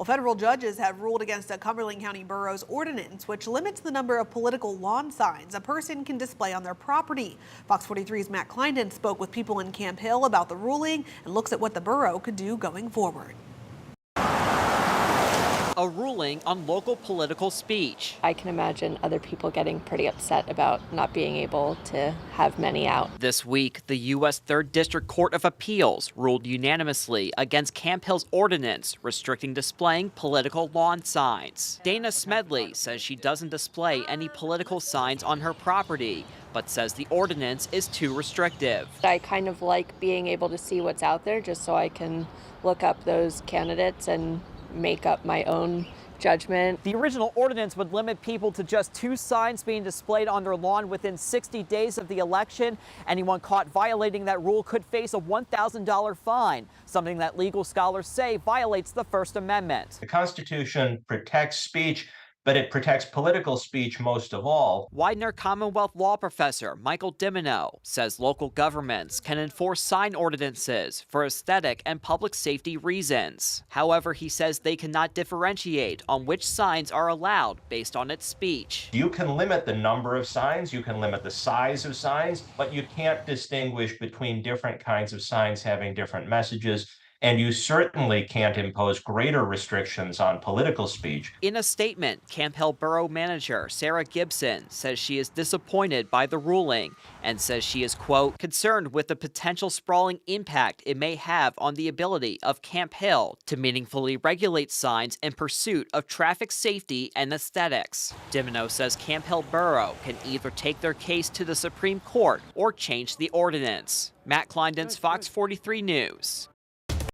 Well, federal judges have ruled against a Cumberland-County borough's ordinance, which limits the number of political lawn signs a person can display on their property. Fox 43's Matt Kleindon spoke with people in Camp Hill about the ruling and looks at what the borough could do going forward. A ruling on local political speech. I can imagine other people getting pretty upset about not being able to have many out. This week, the U.S. 3rd District Court of Appeals ruled unanimously against Camp Hill's ordinance restricting displaying political lawn signs. Dayna Smedley says she doesn't display any political signs on her property, but says the ordinance is too restrictive. I kind of like being able to see what's out there just so I can look up those candidates and make up my own judgment. The original ordinance would limit people to just 2 signs being displayed on their lawn within 60 days of the election. Anyone caught violating that rule could face a $1,000 fine, something that legal scholars say violates the First Amendment. The Constitution protects speech, but it protects political speech most of all. Widener Commonwealth law professor Michael Dimino says local governments can enforce sign ordinances for aesthetic and public safety reasons. However, he says they cannot differentiate on which signs are allowed based on its speech. You can limit the number of signs, you can limit the size of signs, but you can't distinguish between different kinds of signs having different messages. And you certainly can't impose greater restrictions on political speech. In a statement, Camp Hill Borough Manager Sarah Gibson says she is disappointed by the ruling and says she is, quote, concerned with the potential sprawling impact it may have on the ability of Camp Hill to meaningfully regulate signs in pursuit of traffic safety and aesthetics. Dimino says Camp Hill Borough can either take their case to the Supreme Court or change the ordinance. Matt Kleindon's Fox 43 News.